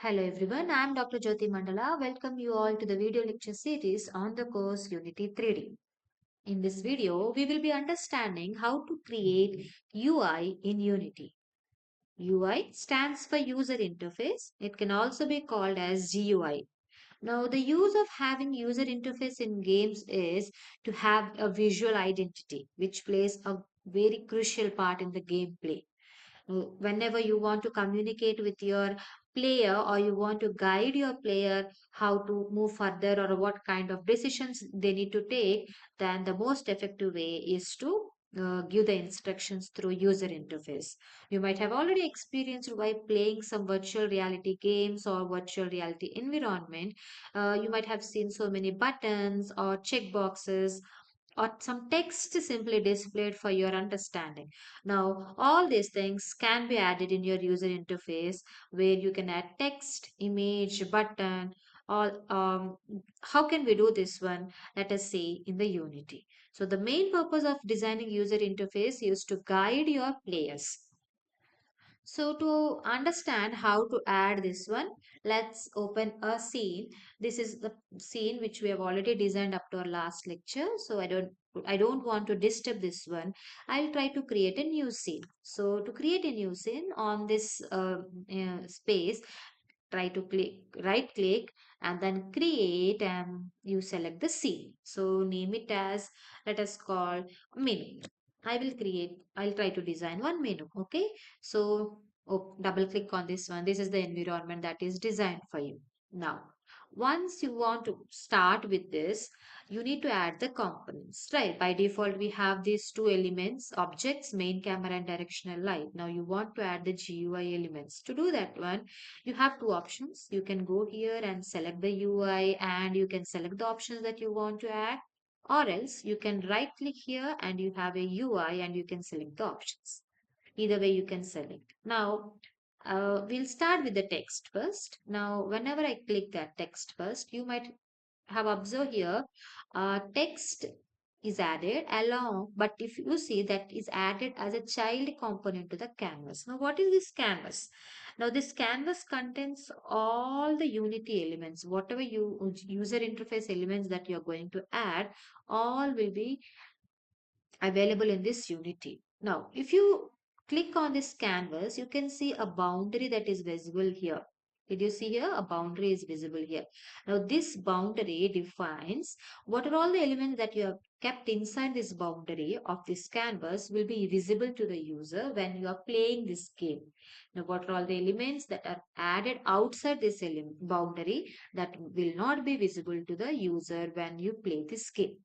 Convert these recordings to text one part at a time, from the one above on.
Hello everyone, I am Dr. Jyoti Mandala. Welcome you all to the video lecture series on the course Unity 3D. In this video, we will be understanding how to create UI in Unity. UI stands for user interface. It can also be called as GUI. Now, the use of having user interface in games is to have a visual identity, which plays a very crucial part in the gameplay. Whenever you want to communicate with your player or you want to guide your player how to move further or what kind of decisions they need to take, then the most effective way is to give the instructions through user interface. You might have already experienced by playing some virtual reality games or virtual reality environment. You might have seen so many buttons or check boxes or some text simply displayed for your understanding. Now, all these things can be added in your user interface where you can add text, image, button. All how can we do this one? Let us see in the Unity. So the main purpose of designing user interface is to guide your players. So to understand how to add this one, let's open a scene. This is the scene which we have already designed up to our last lecture. So I don't want to disturb this one. I'll try to create a new scene. So to create a new scene on this space, try to click right click and then create and you select the scene. So name it as, let us call menu. I'll try to design one menu. Okay. So double click on this one. This is the environment that is designed for you. Now, once you want to start with this, you need to add the components, right? By default, we have these two elements, objects, main camera and directional light. Now you want to add the GUI elements. To do that one, you have two options. You can go here and select the UI and you can select the options that you want to add, or else you can right click here and you have a UI and you can select the options. Either way you can select. Now we'll start with the text first. Now whenever I click that text first, you might have observed here text is added along, but if you see that is added as a child component to the canvas. Now what is this canvas? Now this canvas contains all the Unity elements, whatever you user interface elements that you are going to add, all will be available in this Unity. Now, if you click on this canvas, you can see a boundary that is visible here. Did you see here? A boundary is visible here. Now, this boundary defines what are all the elements that you have kept inside this boundary of this canvas will be visible to the user when you are playing this game. Now, what are all the elements that are added outside this boundary that will not be visible to the user when you play this game?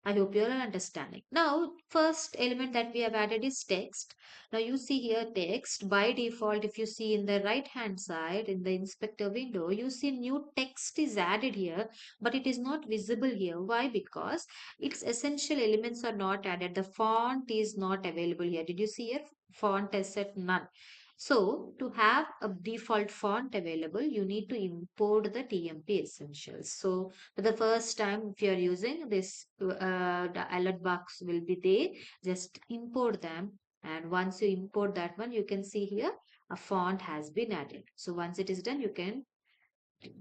I hope you are understanding. Now, first element that we have added is text. Now you see here text by default. If you see in the right hand side in the inspector window, you see new text is added here, but it is not visible here. Why? Because its essential elements are not added. The font is not available here. Did you see here? Font is set none. So to have a default font available, you need to import the TMP essentials. So for the first time, if you are using this, the alert box will be there. Just import them. And once you import that one, you can see here a font has been added. So once it is done, you can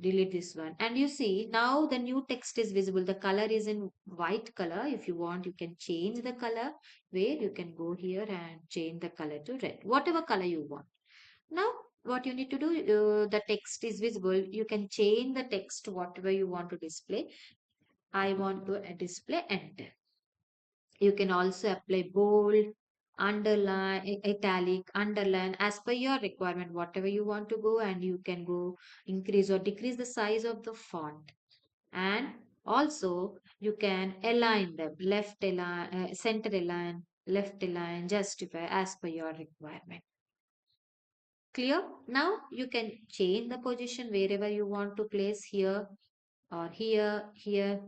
delete this one. And you see now the new text is visible. The color is in white color. If you want, you can change the color where you can go here and change the color to red, whatever color you want. Now, what you need to do, the text is visible. You can change the text whatever you want to display. I want to display enter. You can also apply bold, underline, italic, underline as per your requirement, whatever you want to go, and you can go increase or decrease the size of the font. And also you can align them, left align, center align, left align, justify as per your requirement. Clear? Now you can change the position wherever you want to place here or here, here.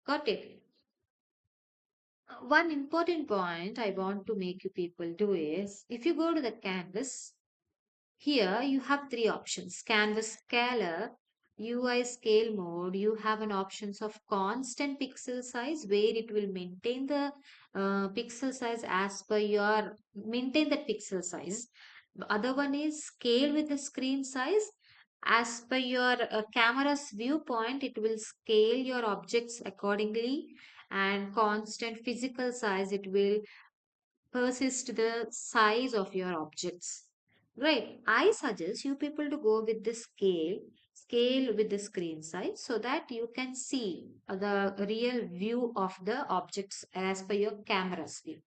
Got it? One important point I want to make you people do is if you go to the canvas, here you have three options. Canvas scalar, UI scale mode, you have an options of constant pixel size where it will maintain the pixel size as per your maintain the pixel size. The other one is scale with the screen size. As per your camera's viewpoint, it will scale your objects accordingly, and constant physical size, it will persist the size of your objects. Right. I suggest you people to go with the scale with the screen size so that you can see the real view of the objects as per your camera's view.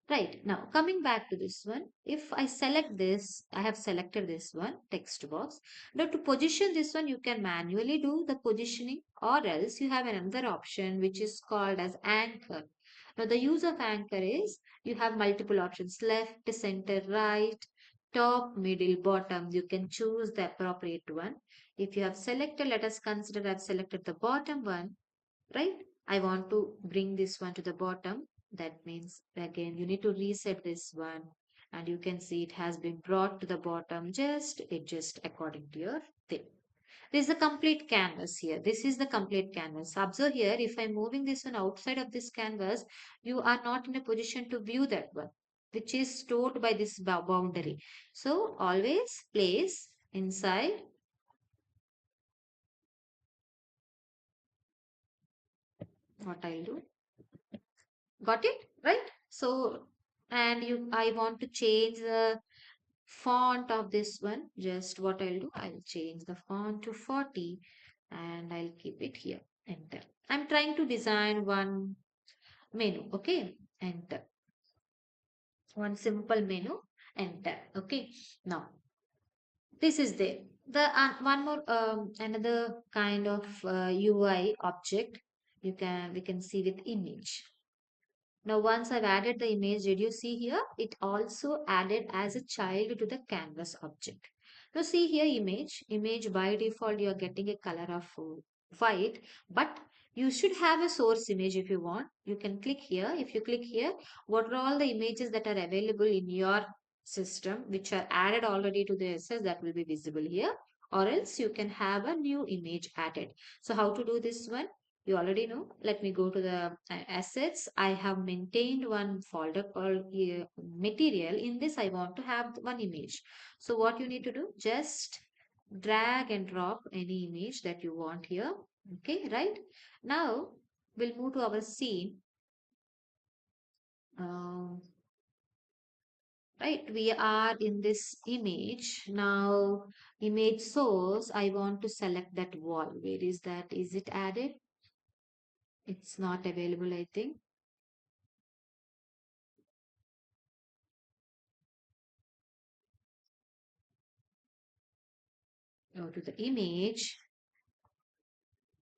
Right, now coming back to this one, if I select this, I have selected this one text box. Now to position this one, you can manually do the positioning, or else you have another option which is called as anchor. Now the use of anchor is you have multiple options: left, center, right, top, middle, bottom. You can choose the appropriate one. If you have selected, let us consider I've selected the bottom one, right? I want to bring this one to the bottom. That means again you need to reset this one, and you can see it has been brought to the bottom. Just adjust according to your thing. This is the complete canvas here. This is the complete canvas. Observe here, if I'm moving this one outside of this canvas, you are not in a position to view that one, which is stored by this boundary. So always place inside. What I'll do, got it right? So, and you, I want to change the font of this one. Just what I'll do, I'll change the font to 40 and I'll keep it here. Enter. I'm trying to design one menu. Okay, enter. One simple menu. Enter. Okay, now this is there. The one more another kind of UI object you can, we can see with image. Now, once I've added the image, did you see here? It also added as a child to the canvas object. Now, see here image by default, you are getting a color of white, but you should have a source image if you want. You can click here. If you click here, what are all the images that are available in your system, which are added already to the SS, that will be visible here, or else you can have a new image added. So, how to do this one? You already know. Let me go to the assets. I have maintained one folder called material. In this I want to have one image. So what you need to do, just drag and drop any image that you want here. Okay, right? Now we'll move to our scene. um, right, we are in this image now. Image source, I want to select that wall. Where is that? Is it added? It's not available, I think. Go to the image.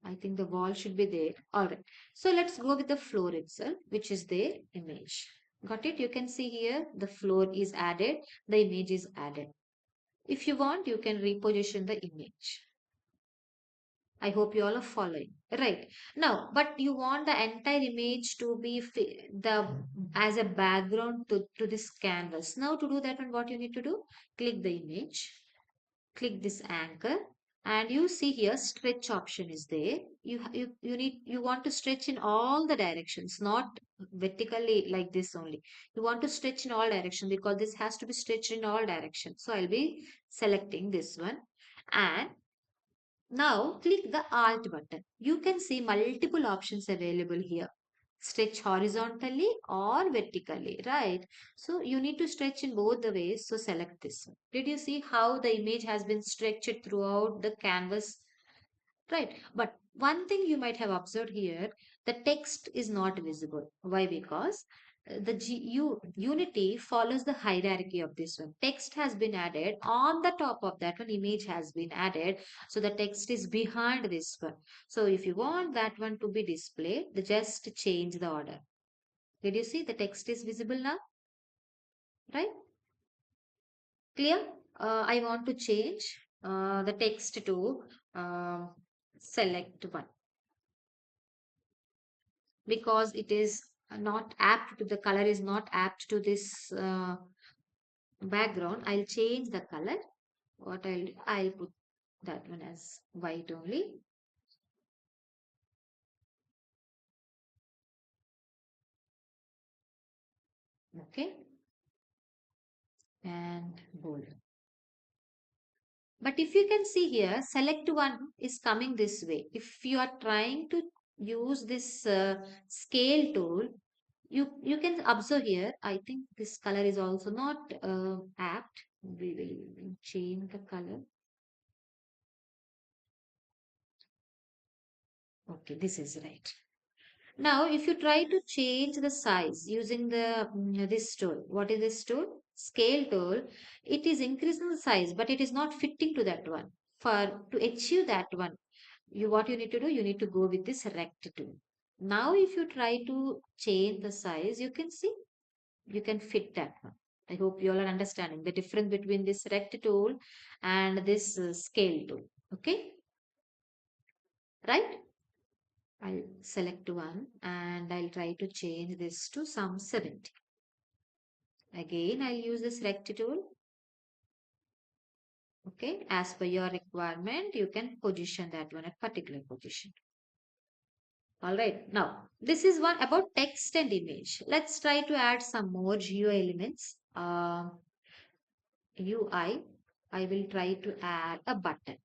I think the wall should be there. All right. So let's go with the floor itself, which is their image. Got it? You can see here the floor is added, the image is added. If you want, you can reposition the image. I hope you all are following. Right. Now, but you want the entire image to be the as a background to this canvas. Now to do that one, what you need to do? Click the image, click this anchor, and you see here stretch option is there. You need, you want to stretch in all the directions, not vertically like this only. You want to stretch in all directions because this has to be stretched in all directions. So I'll be selecting this one, and now click the Alt button. You can see multiple options available here. Stretch horizontally or vertically, right? So you need to stretch in both the ways. So select this one. Did you see how the image has been stretched throughout the canvas? Right. But one thing you might have observed here, the text is not visible. Why? Because the Unity follows the hierarchy of this one. Text has been added on the top of that one, image has been added. So the text is behind this one. So if you want that one to be displayed, just change the order. Did you see the text is visible now? Right? Clear? I want to change the text to uh, select one, because it is not apt to, the color is not apt to this background. I'll change the color. What I'll put that one as white only. Okay. and bold. But if you can see here, select one is coming this way. If you are trying to use this scale tool, you can observe here. I think this color is also not apt. We will change the color. Okay, this is right. Now, if you try to change the size using this tool, what is this tool? Scale tool. It is increasing the size, but it is not fitting to that one. For to achieve that one, what you need to do, you need to go with this rect tool. Now, if you try to change the size, you can see you can fit that one. I hope you all are understanding the difference between this rect tool and this scale tool. Okay, right? I'll select one and I'll try to change this to some 70. Again, I'll use this rect tool. Okay, as per your requirement, you can position that one at particular position. All right, now this is one about text and image. Let's try to add some more GUI elements. UI, I will try to add a button.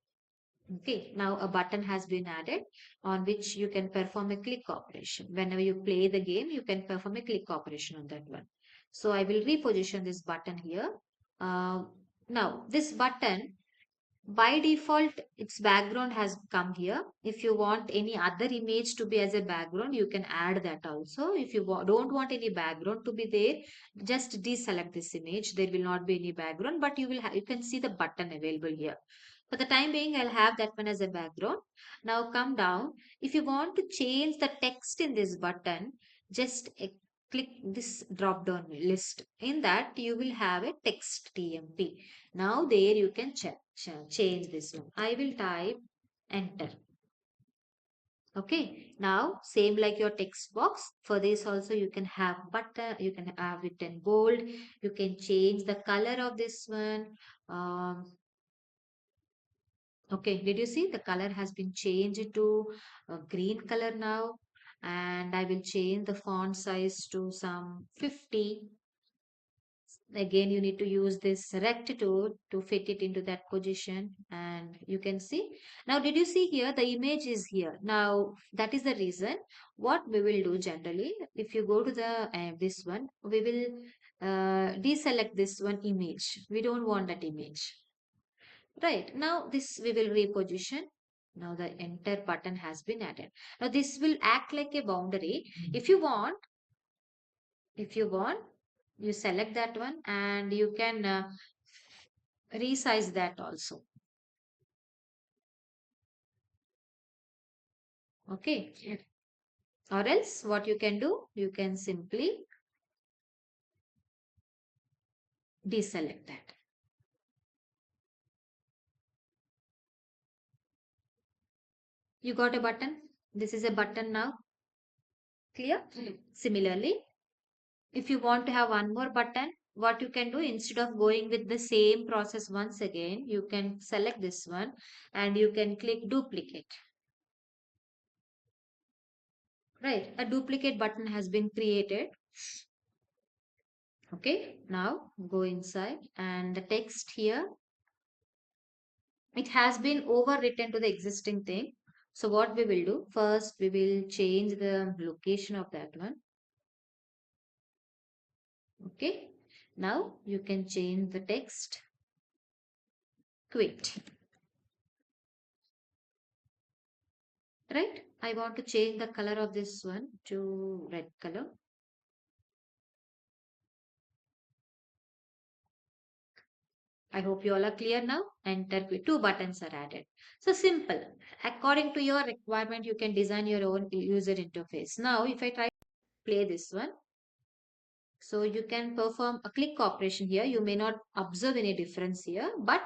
Okay, now a button has been added on which you can perform a click operation. Whenever you play the game, you can perform a click operation on that one. So I will reposition this button here. Uh, Now, this button by default, its background has come here. If you want any other image to be as a background, you can add that also. If you don't want any background to be there, just deselect this image. There will not be any background, but you can see the button available here. For the time being, I'll have that one as a background. Now come down. If you want to change the text in this button, just click this drop down list. In that, you will have a text TMP. Now there you can change this one. I will type enter. Okay. Now same like your text box. For this also you can have button. You can have it in bold. You can change the color of this one. Um, okay. Did you see the color has been changed to a green color now? And I will change the font size to some 50. Again, you need to use this rect tool to fit it into that position, and you can see. Now, did you see here the image is here? Now that is the reason what we will do generally. If you go to the this one, we will deselect this one image. We don't want that image. Right, now this we will reposition. Now the enter button has been added. Now this will act like a boundary. If you want, you select that one and you can resize that also. Okay. Or else what you can do, you can simply deselect that. You got a button. This is a button now. Clear? Similarly, if you want to have one more button, what you can do, instead of going with the same process once again, you can select this one and you can click duplicate. Right, a duplicate button has been created. Okay, now go inside and the text here, it has been overwritten to the existing thing. So what we will do, first we will change the location of that one. Okay, now you can change the text quit. Right, I want to change the color of this one to red color. I hope you all are clear now. Enter quit. Two buttons are added. So simple. According to your requirement, you can design your own user interface. Now, if I try to play this one, so you can perform a click operation here. You may not observe any difference here, but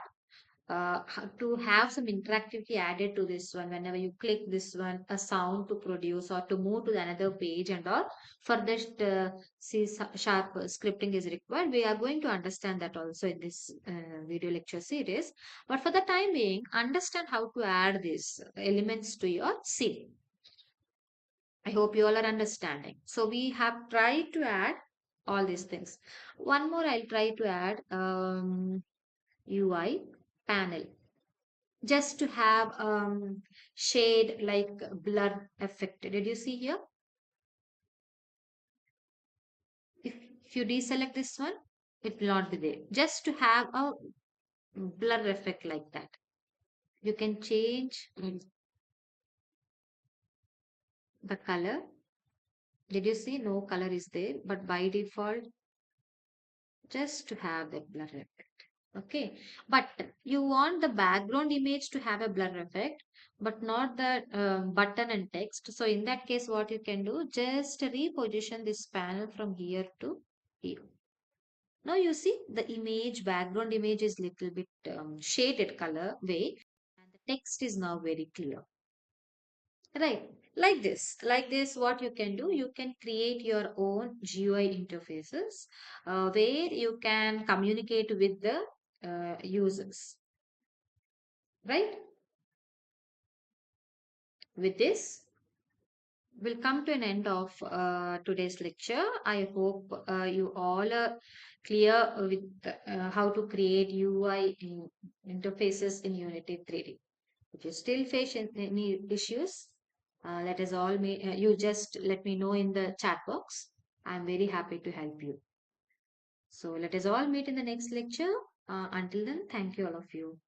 to have some interactivity added to this one, whenever you click this one, a sound to produce or to move to the another page and all, for this sharp scripting is required. We are going to understand that also in this video lecture series. But for the time being, understand how to add these elements to your scene. I hope you all are understanding. So we have tried to add all these things. One more I'll try to add UI panel just to have shade like blur effect. Did you see here? If you deselect this one, it will not be there. Just to have a blur effect like that. You can change the color. Did you see no color is there? But by default, just to have that blur effect. Okay. But you want the background image to have a blur effect, but not the button and text. So in that case, what you can do, just reposition this panel from here to here. Now you see the image, background image is little bit shaded color way, and the text is now very clear. Right. Like this, what you can do, you can create your own GUI interfaces where you can communicate with the users. Right. With this, we'll come to an end of today's lecture. I hope you all are clear with how to create UI interfaces in Unity 3D. If you still face any issues, let us all you just let me know in the chat box. I'm very happy to help you. So let us all meet in the next lecture. Until then, thank you all of you.